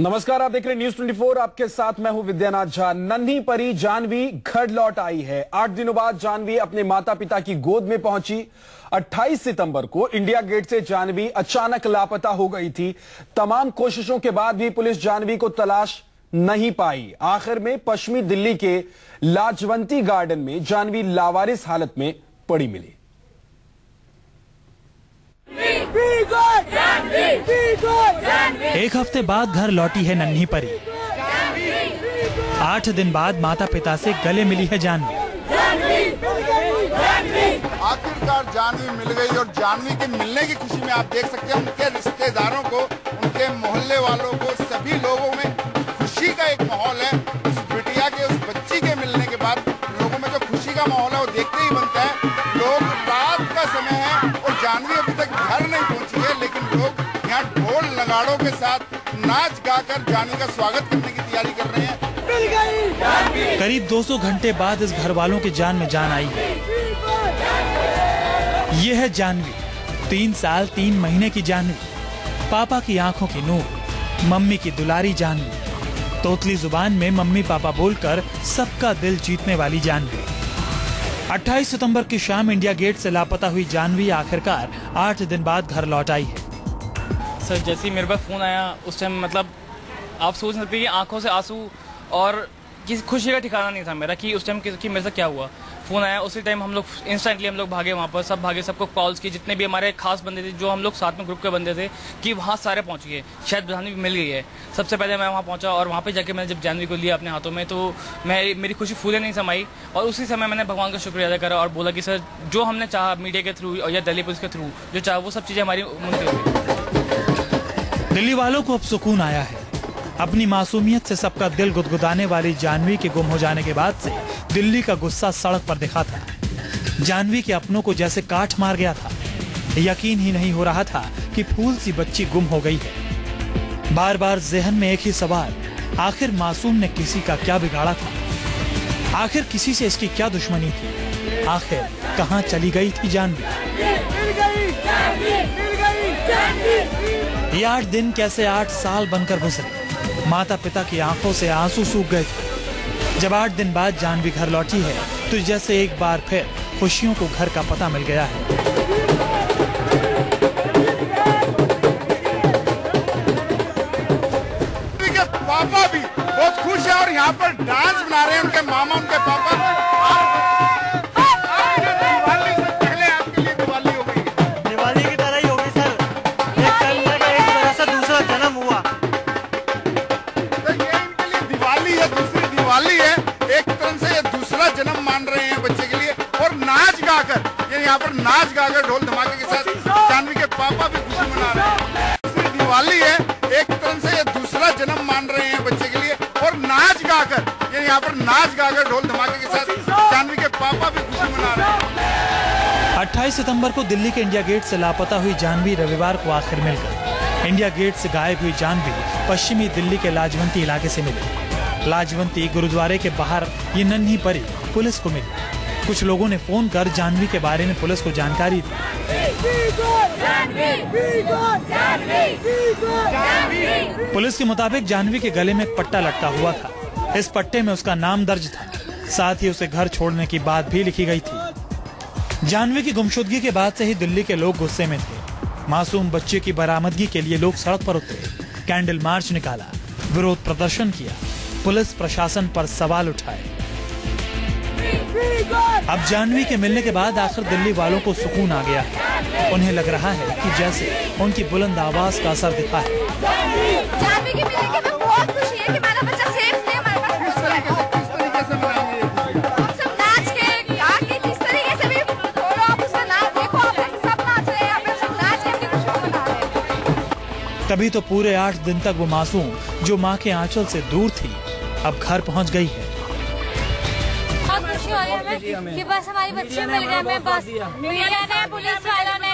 नमस्कार, आप देख रहे हैं न्यूज 24। आपके साथ मैं हूं विद्यानाथ झा। नन्ही परी जानवी घर लौट आई है। 8 दिनों बाद जानवी अपने माता पिता की गोद में पहुंची। 28 सितंबर को इंडिया गेट से जानवी अचानक लापता हो गई थी। तमाम कोशिशों के बाद भी पुलिस जानवी को तलाश नहीं पाई। आखिर में पश्चिमी दिल्ली के लाजवंती गार्डन में जानवी लावारिस हालत में पड़ी मिली। एक हफ्ते बाद घर लौटी है नन्ही परी। 8 दिन बाद माता पिता से गले मिली है जानवी। आखिरकार जानवी मिल गई और जानवी के मिलने की खुशी में आप देख सकते हैं उनके रिश्तेदारों को, उनके मोहल्ले वालों को, सभी लोगों में खुशी का एक माहौल है। उस बिटिया के, उस बच्ची के मिलने के बाद लोगों में जो खुशी का माहौल है वो देखते ही बनता है। लोग, रात का समय है और जानवी अभी तक घर नहीं पहुंची है, लेकिन लोग यहाँ ढोल नगाड़ों के साथ नाच गाकर जानवी का स्वागत करने की तैयारी कर रहे हैं। मिल गई। करीब 200 घंटे बाद इस घर वालों की जान में जान आई है। ये है जानवी, 3 साल 3 महीने की जानवी। पापा की आंखों की नूर, मम्मी की दुलारी जानवी। तोतली जुबान में मम्मी पापा बोलकर सबका दिल जीतने वाली जानवी। 28 सितंबर की शाम इंडिया गेट से लापता हुई जानवी आखिरकार 8 दिन बाद घर लौट आई है। सर, जैसे ही मेरे पास फोन आया उस टाइम मतलब आप सोच सकते हैं कि आंखों से आंसू और किसी खुशी का ठिकाना नहीं था मेरा कि उस टाइम कि मेरे साथ क्या हुआ। फोन आया उसी टाइम हम लोग इंस्टेंटली हम लोग भागे वहाँ पर, सब भागे, सबको कॉल्स की, जितने भी हमारे खास बंदे थे जो हम लोग साथ में ग्रुप के बंदे थे कि वहाँ सारे पहुँच गए, शायद जानवी मिल गई है। सबसे पहले मैं वहाँ पहुँचा और वहाँ पे जाके मैंने जब जानवी को लिया अपने हाथों में तो मेरी खुशी फूले नहीं समाई। और उसी समय मैंने भगवान का शुक्रिया अदा करा और बोला कि सर जो हमने चाहा मीडिया के थ्रू या दिल्ली पुलिस के थ्रू जो चाहा वो सब चीज़ें हमारी मुमकिन हुई। दिल्ली वालों को अब सुकून आया है। अपनी मासूमियत से सबका दिल गुदगुदाने वाली जानवी के गुम हो जाने के बाद से दिल्ली का गुस्सा सड़क पर दिखा था। जानवी के अपनों को जैसे काट मार गया था। यकीन ही नहीं हो रहा था कि फूल सी बच्ची गुम हो गई है। बार बार जहन में एक ही सवाल, आखिर मासूम ने किसी का क्या बिगाड़ा था? आखिर किसी से इसकी क्या दुश्मनी थी? आखिर कहाँ चली गई थी जानवी? ये 8 दिन कैसे 8 साल बनकर गुजरे। माता पिता की आंखों से आंसू सूख गए थे। जब 8 दिन बाद जानवी घर लौटी है तो जैसे एक बार फिर खुशियों को घर का पता मिल गया है। पापा भी बहुत खुश है और यहाँ पर डांस बना रहे हैं उनके मामा, उनके पापा। दिवाली से पहले आपके लिए दिवाली हो गई है। दिवाली की तरह ही हो गई सर। एक तरह से दूसरा जन्म हुआ। तो ये इनके लिए दिवाली है, दूसरी दिवाली है। एक तरह से ये दूसरा जन्म मान रहे हैं बच्चे के लिए। और नाच गाकर, ये यहाँ पर नाच गाकर ढोल धमाके के साथ जानवी के पापा भी खुशी मना रहे हैं। दूसरी दिवाली है, एक तरह से ये दूसरा जन्म मान रहे हैं बच्चे के लिए। और नाच गाकर, ये यहाँ पर नाच गाकर ढोल धमाके के साथ जानवी के पापा भी खुशी मना रहे हैं। 28 सितंबर को दिल्ली के इंडिया गेट से लापता हुई जानवी रविवार को आखिर मिल गई। इंडिया गेट से गायब हुई जानवी पश्चिमी दिल्ली के लाजवंती इलाके से मिली। लाजवंती गुरुद्वारे के बाहर ये नन्ही परी पुलिस को मिली। कुछ लोगों ने फोन कर जानवी के बारे में पुलिस को जानकारी दी। पुलिस के मुताबिक जानवी के गले में एक पट्टा लटका हुआ था। इस पट्टे में उसका नाम दर्ज था, साथ ही उसे घर छोड़ने की बात भी लिखी गई थी। जानवी की गुमशुदगी के बाद से ही दिल्ली के लोग गुस्से में थे। मासूम बच्चे की बरामदगी के लिए लोग सड़क पर उतरे, कैंडल मार्च निकाला, विरोध प्रदर्शन किया, पुलिस प्रशासन पर सवाल उठाए। अब जानवी के मिलने के बाद आखिर दिल्ली वालों को सुकून आ गया है। उन्हें लग रहा है कि जैसे उनकी बुलंद आवाज का असर दिखा है। जानवी के मिलने के बाद बहुत खुशी है कि हमारा बच्चा सेफ है, हमारे पास पहुंच गया है। किस तरीके से मनाएंगे? हम सब नाच के, गा के, जिस तरीके से भी बोलो आप उसका नाम देखो, आप सब नाच रहे हैं, आप सब नाच के अपनी खुशी को मना रहे हैं। तभी तो पूरे 8 दिन तक वो मासूम जो माँ के आंचल से दूर थी अब घर पहुँच गई है। बहुत खुशी हो रही है हमें कि बस हमारी बच्ची मिल गए। हमें बस मीडिया ने, पुलिस वालों ने,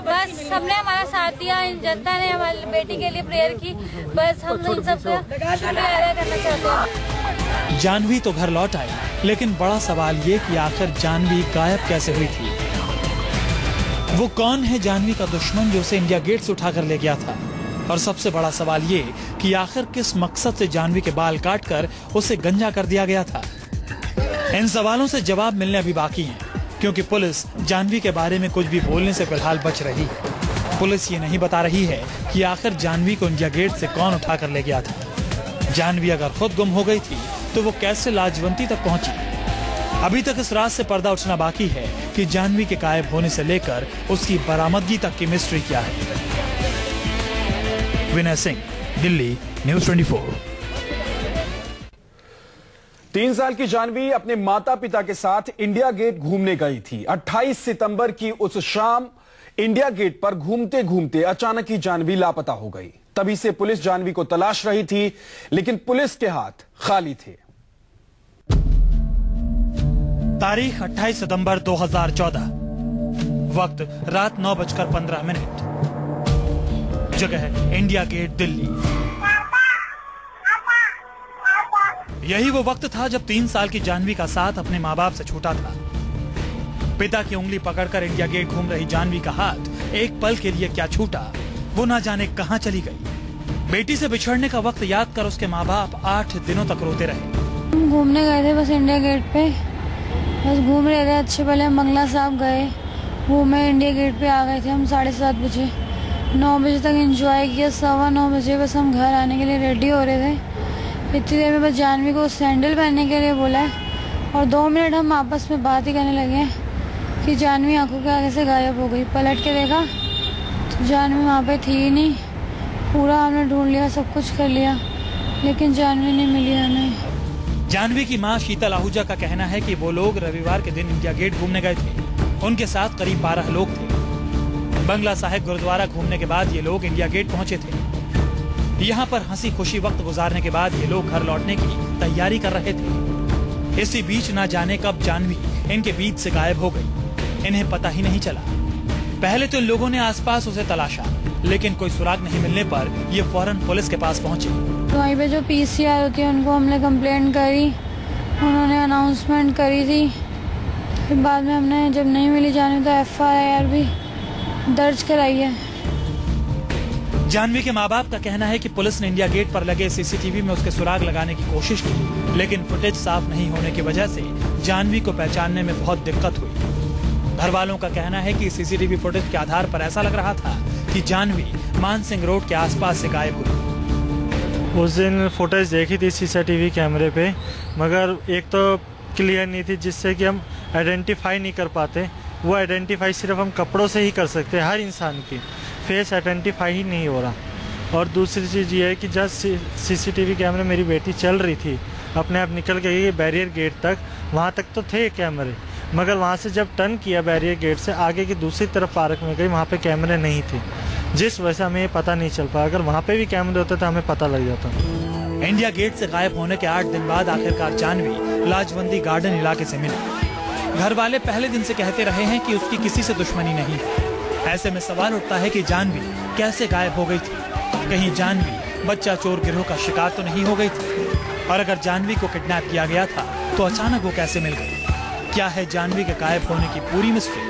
बस सबने हमारा साथ दिया। जनता ने हमारी बेटी के लिए प्रेयर की। बस हम इन सबका शुक्रिया अदा करना चाहते हैं। जानवी तो घर लौट आई, लेकिन बड़ा सवाल ये कि आखिर जानवी गायब कैसे हुई थी? वो कौन है जानवी का दुश्मन जो उसे इंडिया गेट से उठाकर ले गया था? और सबसे बड़ा सवाल ये कि आखिर किस मकसद से जानवी के बाल काटकर उसे गंजा कर दिया गया था। इन सवालों से जवाब मिलने अभी बाकी हैं, क्योंकि पुलिस जानवी के बारे में कुछ भी बोलने से फिलहाल बच रही है। पुलिस ये नहीं बता रही है कि आखिर जानवी को इंडिया गेट से कौन उठाकर ले गया था। जानवी अगर खुद गुम हो गई थी तो वो कैसे लाजवंती तक पहुंची? अभी तक इस राज से पर्दा उठना बाकी है कि जानवी के गायब होने से लेकर उसकी बरामदगी तक की मिस्ट्री क्या है। विनय सिंह, दिल्ली, न्यूज़ 24। 3 साल की जानवी अपने माता पिता के साथ इंडिया गेट घूमने गई थी। 28 सितंबर की उस शाम इंडिया गेट पर घूमते घूमते अचानक ही जानवी लापता हो गई। तभी से पुलिस जानवी को तलाश रही थी, लेकिन पुलिस के हाथ खाली थे। तारीख 28 सितंबर 2014, वक्त रात 9:15। जगह इंडिया गेट, दिल्ली। यही वो वक्त था जब 3 साल की जानवी का साथ अपने माँ बाप से छूटा था। पिता की उंगली पकड़कर इंडिया गेट घूम रही जानवी का हाथ एक पल के लिए क्या छूटा, वो ना जाने कहां चली गई। बेटी से बिछड़ने का वक्त याद कर उसके माँ बाप 8 दिनों तक रोते रहे। हम घूमने गए थे बस इंडिया गेट पे, बस घूम रहे थे। अच्छे पहले बंगला साहब गए, घूमे, इंडिया गेट पे आ गए थे हम 7:30 बजे। 9 बजे तक एंजॉय किया। 9:15 बजे बस हम घर आने के लिए रेडी हो रहे थे। इतनी देर में बस जानवी को सैंडल पहनने के लिए बोला और 2 मिनट हम आपस में बात ही करने लगे कि जानवी आंखों के आगे से गायब हो गई। पलट के देखा तो जानवी वहाँ पे थी ही नहीं। पूरा हमने ढूंढ लिया, सब कुछ कर लिया, लेकिन जानवी नहीं मिली हमें। जानवी की मां शीतल आहूजा का कहना है कि वो लोग रविवार के दिन इंडिया गेट घूमने गए थे। उनके साथ करीब 12 लोग थे। बंगला साहिब गुरुद्वारा घूमने के बाद ये लोग इंडिया गेट पहुंचे थे। यहाँ पर हंसी खुशी वक्त गुजारने के बाद ये लोग घर लौटने की तैयारी कर रहे थे। इसी बीच ना जाने कब जानवी इनके बीच से गायब हो गई। इन्हें पता ही नहीं चला। पहले तो इन लोगों ने आसपास उसे तलाशा, लेकिन कोई सुराग नहीं मिलने पर ये फौरन पुलिस के पास पहुंचे। तो वहीं पे जो पीसीआर होती है उनको हमने कंप्लेंट करी, उन्होंने अनाउंसमेंट करी थी। फिर बाद में हमने जब नहीं मिली जानवी तो FIR भी दर्ज कराई है। जानवी के माँ बाप का कहना है कि पुलिस ने इंडिया गेट पर लगे CCTV में उसके सुराग लगाने की कोशिश की, लेकिन फुटेज साफ नहीं होने की वजह से जानवी को पहचानने में बहुत दिक्कत हुई। घर वालों का कहना है कि CCTV फुटेज के आधार पर ऐसा लग रहा था कि जानवी मानसिंह रोड के आसपास से गायब हुई। उस दिन फुटेज देखी थी CCTV कैमरे पे, मगर एक तो क्लियर नहीं थी, जिससे कि हम आइडेंटिफाई नहीं कर पाते। वो आइडेंटिफाई सिर्फ हम कपड़ों से ही कर सकते हैं। हर इंसान की फेस आइडेंटिफाई ही नहीं हो रहा। और दूसरी चीज़ ये है कि जब CCTV कैमरे मेरी बेटी चल रही थी, अपने आप निकल के गई बैरियर गेट तक, वहाँ तक तो थे कैमरे, मगर वहाँ से जब टर्न किया बैरियर गेट से आगे की दूसरी तरफ पार्क में गई, वहाँ पे कैमरे नहीं थे, जिस वजह से हमें पता नहीं चल पाया। अगर वहाँ पे भी कैमरे होते तो हमें पता लग जाता। इंडिया गेट से गायब होने के 8 दिन बाद आखिरकार जानवी लाजवंती गार्डन इलाके से मिली। घर वाले पहले दिन से कहते रहे हैं कि उसकी किसी से दुश्मनी नहीं है। ऐसे में सवाल उठता है कि जानवी कैसे गायब हो गई थी? कहीं जानवी बच्चा चोर गिरोह का शिकार तो नहीं हो गई थी? और अगर जानवी को किडनैप किया गया था तो अचानक वो कैसे मिल गई? क्या है जानवी के गायब होने की पूरी मिस्ट्री?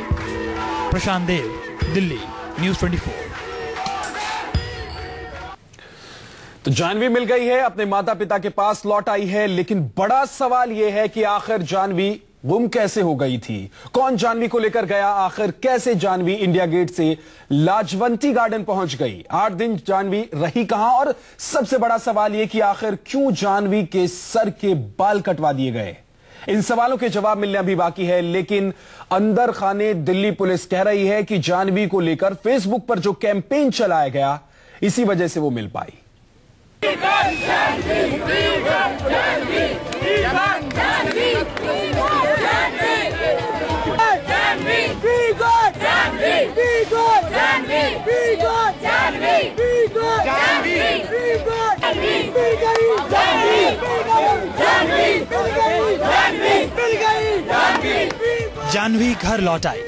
प्रशांत देव, दिल्ली, न्यूज़ 24। तो जानवी मिल गई है, अपने माता पिता के पास लौट आई है, लेकिन बड़ा सवाल यह है कि आखिर जानवी गुम कैसे हो गई थी? कौन जानवी को लेकर गया? आखिर कैसे जानवी इंडिया गेट से लाजवंती गार्डन पहुंच गई? 8 दिन जानवी रही कहां? और सबसे बड़ा सवाल यह कि आखिर क्यों जानवी के सर के बाल कटवा दिए गए? इन सवालों के जवाब मिलने अभी बाकी है, लेकिन अंदर खाने दिल्ली पुलिस कह रही है कि जानवी को लेकर फेसबुक पर जो कैंपेन चलाया गया, इसी वजह से वो मिल पाई। जानवी घर लौट आई।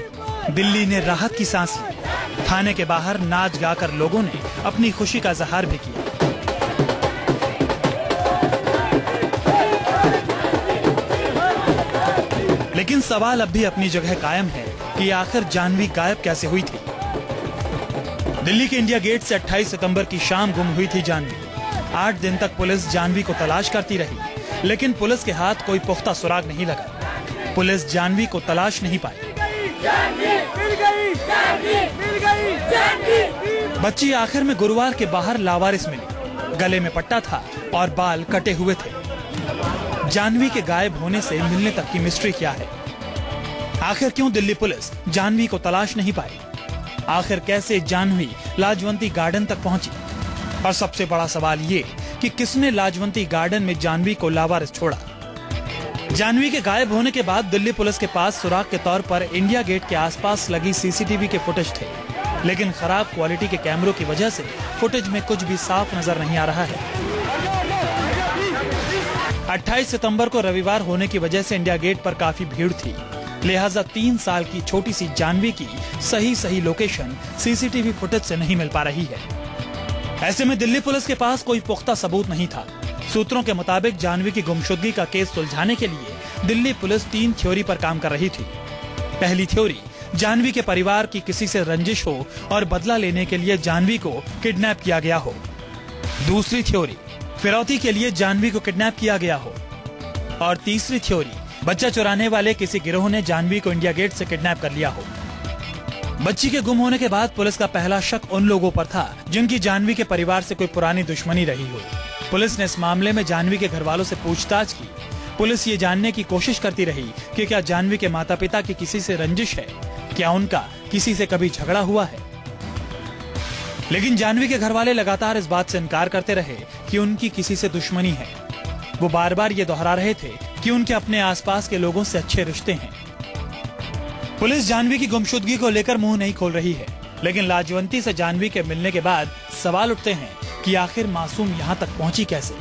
दिल्ली ने राहत की सांस ली। थाने के बाहर नाच गाकर लोगों ने अपनी खुशी का इजहार भी किया। लेकिन सवाल अब भी अपनी जगह कायम है कि आखिर जानवी गायब कैसे हुई थी? दिल्ली के इंडिया गेट से 28 सितंबर की शाम गुम हुई थी जानवी। 8 दिन तक पुलिस जानवी को तलाश करती रही, लेकिन पुलिस के हाथ कोई पुख्ता सुराग नहीं लगा। पुलिस जानवी को तलाश नहीं पाई। बच्ची आखिर में गुरुवार के बाहर लावारिस मिली। गले में पट्टा था और बाल कटे हुए थे। जानवी के गायब होने से मिलने तक की मिस्ट्री क्या है? आखिर क्यों दिल्ली पुलिस जानवी को तलाश नहीं पाई? आखिर कैसे जानवी लाजवंती गार्डन तक पहुंची? और सबसे बड़ा सवाल ये कि किसने लाजवंती गार्डन में जानवी को लावारिस छोड़ा? जानवी के गायब होने के बाद दिल्ली पुलिस के पास सुराग के तौर पर इंडिया गेट के आसपास लगी सीसीटीवी के फुटेज थे, लेकिन खराब क्वालिटी के कैमरों की वजह से फुटेज में कुछ भी साफ नजर नहीं आ रहा है। 28 सितंबर को रविवार होने की वजह से इंडिया गेट पर काफी भीड़ थी, लिहाजा 3 साल की छोटी सी जानवी की सही लोकेशन सीसीटीवी फुटेज से नहीं मिल पा रही है। ऐसे में दिल्ली पुलिस के पास कोई पुख्ता सबूत नहीं था। सूत्रों के मुताबिक जानवी की गुमशुदगी का केस सुलझाने के लिए दिल्ली पुलिस 3 थ्योरी पर काम कर रही थी। पहली थ्योरी, जानवी के परिवार की किसी से रंजिश हो और बदला लेने के लिए जानवी को किडनैप किया गया हो। दूसरी थ्योरी, फिरौती के लिए जानवी को किडनैप किया गया हो। और तीसरी थ्योरी, बच्चा चुराने वाले किसी गिरोह ने जानवी को इंडिया गेट से किडनैप कर लिया हो। बच्ची के गुम होने के बाद पुलिस का पहला शक उन लोगों पर था जिनकी जानवी के परिवार से कोई पुरानी दुश्मनी रही हो। पुलिस ने इस मामले में जानवी के घर वालों से पूछताछ की। पुलिस ये जानने की कोशिश करती रही कि क्या जानवी के माता पिता की किसी से रंजिश है, क्या उनका किसी से कभी झगड़ा हुआ है। लेकिन जानवी के घर वाले लगातार इस बात से इनकार करते रहे कि उनकी किसी से दुश्मनी है। वो बार बार ये दोहरा रहे थे कि उनके अपने आसपास के लोगों से अच्छे रिश्ते हैं। पुलिस जानवी की गुमशुदगी को लेकर मुंह नहीं खोल रही है, लेकिन लाजवंती से जानवी के मिलने के बाद सवाल उठते हैं कि आखिर मासूम यहाँ तक पहुंची कैसे?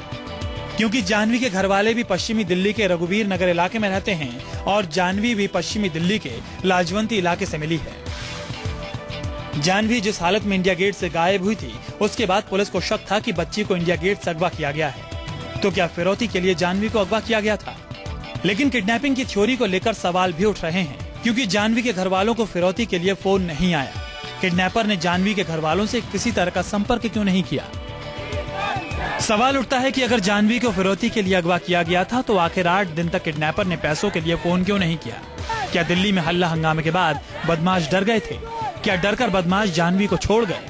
क्योंकि जानवी के घर वाले भी पश्चिमी दिल्ली के रघुवीर नगर इलाके में रहते हैं और जानवी भी पश्चिमी दिल्ली के लाजवंती इलाके से मिली है। जानवी जिस हालत में इंडिया गेट से गायब हुई थी, उसके बाद पुलिस को शक था कि बच्ची को इंडिया गेट से अगवा किया गया है। तो क्या फिरौती के लिए जानवी को अगवा किया गया था? लेकिन किडनैपिंग की थ्योरी को लेकर सवाल भी उठ रहे हैं, क्योंकि जानवी के घर वालों को फिरौती के लिए फोन नहीं आया। किडनैपर ने जानवी के घर वालों से किसी तरह का संपर्क क्यों नहीं किया? सवाल उठता है कि अगर जानवी को फिरौती के लिए अगवा किया गया था तो आखिर 8 दिन तक किडनैपर ने पैसों के लिए फोन क्यों नहीं किया? क्या दिल्ली में हल्ला हंगामे के बाद बदमाश डर गए थे? क्या डरकर बदमाश जानवी को छोड़ गए?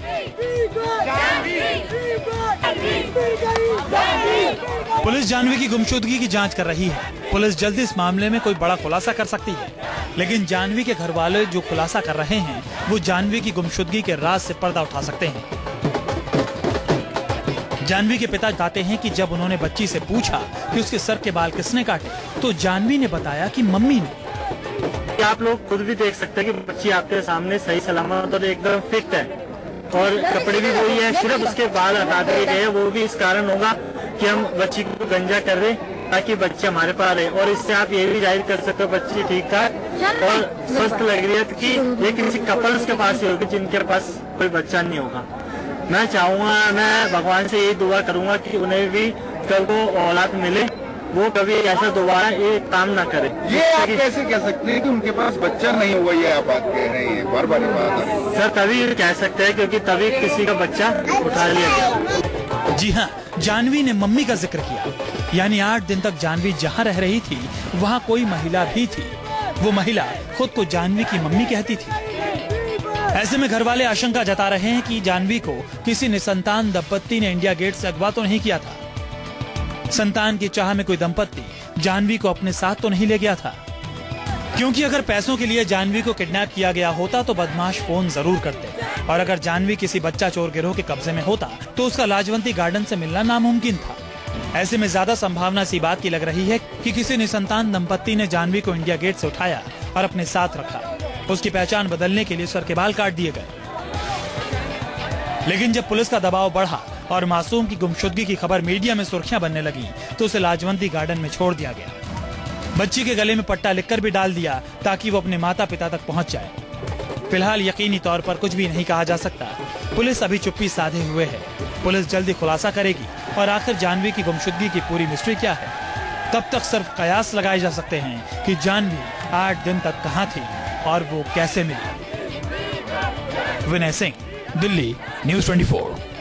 पुलिस जानवी की गुमशुदगी की जांच कर रही है। पुलिस जल्द इस मामले में कोई बड़ा खुलासा कर सकती है, लेकिन जानवी के घर वाले जो खुलासा कर रहे हैं वो जानवी की गुमशुदगी के राज से पर्दा उठा सकते हैं। जानवी के पिता बताते हैं कि जब उन्होंने बच्ची से पूछा कि उसके सर के बाल किसने काटे, तो जानवी ने बताया कि मम्मी ने। आप लोग खुद भी देख सकते हैं कि बच्ची आपके सामने सही सलामत और एकदम फिट है और कपड़े भी वही है, सिर्फ उसके बाल हटा दिए गए। वो भी इस कारण होगा कि हम बच्ची को गंजा कर रहे ताकि बच्चे हमारे पास रहे, और इससे आप ये भी जाहिर कर सकते हो बच्ची ठीक ठाक और स्वस्थ लग रही है कि ये किसी कपल्स के पास ही होगी जिनके पास कोई बच्चा नहीं होगा। मैं चाहूँगा, मैं भगवान से यही दुआ करूँगा कि उन्हें भी कल को औलाद मिले, वो कभी ऐसा दोबारा ये काम ना करे। ये आप कैसे कह सकते हैं कि उनके पास बच्चा नहीं हुआ? ये आप बात कह रहे हैं, बार बार बात आ रही है। सर तभी कह सकते हैं क्योंकि तभी किसी का बच्चा उठा लिया गया। जी हाँ, जानवी ने मम्मी का जिक्र किया, यानी 8 दिन तक जानवी जहाँ रह रही थी वहाँ कोई महिला भी थी। वो महिला खुद को जानवी की मम्मी कहती थी। ऐसे में घर वाले आशंका जता रहे हैं कि जानवी को किसी निसंतान दंपत्ति ने इंडिया गेट से अगवा तो नहीं किया था। संतान की चाह में कोई दंपत्ति जानवी को अपने साथ तो नहीं ले गया था, क्योंकि अगर पैसों के लिए जानवी को किडनैप किया गया होता तो बदमाश फोन जरूर करते, और अगर जानवी किसी बच्चा चोर गिरोह के कब्जे में होता तो उसका लाजवंती गार्डन से मिलना नामुमकिन था। ऐसे में ज्यादा संभावना सी बात की लग रही है कि किसी निसंतान दंपत्ति ने जानवी को इंडिया गेट से उठाया और अपने साथ रखा। उसकी पहचान बदलने के लिए सर के बाल काट दिए गए। लेकिन जब पुलिस का दबाव बढ़ा और मासूम की गुमशुदगी की खबर मीडिया में सुर्खियां बनने लगी तो उसे लाजवंती गार्डन में छोड़ दिया गया। बच्ची के गले में पट्टा लिखकर भी डाल दिया ताकि वो अपने माता पिता तक पहुंच जाए। फिलहाल यकीनी तौर पर कुछ भी नहीं कहा जा सकता। पुलिस अभी चुप्पी साधे हुए है। पुलिस जल्दी खुलासा करेगी और आखिर जानवी की गुमशुदगी की पूरी मिस्ट्री क्या है। तब तक सिर्फ कयास लगाए जा सकते हैं कि जानवी 8 दिन तक कहां थी और वो कैसे मिली। विनय सिंह, दिल्ली, न्यूज़ 24।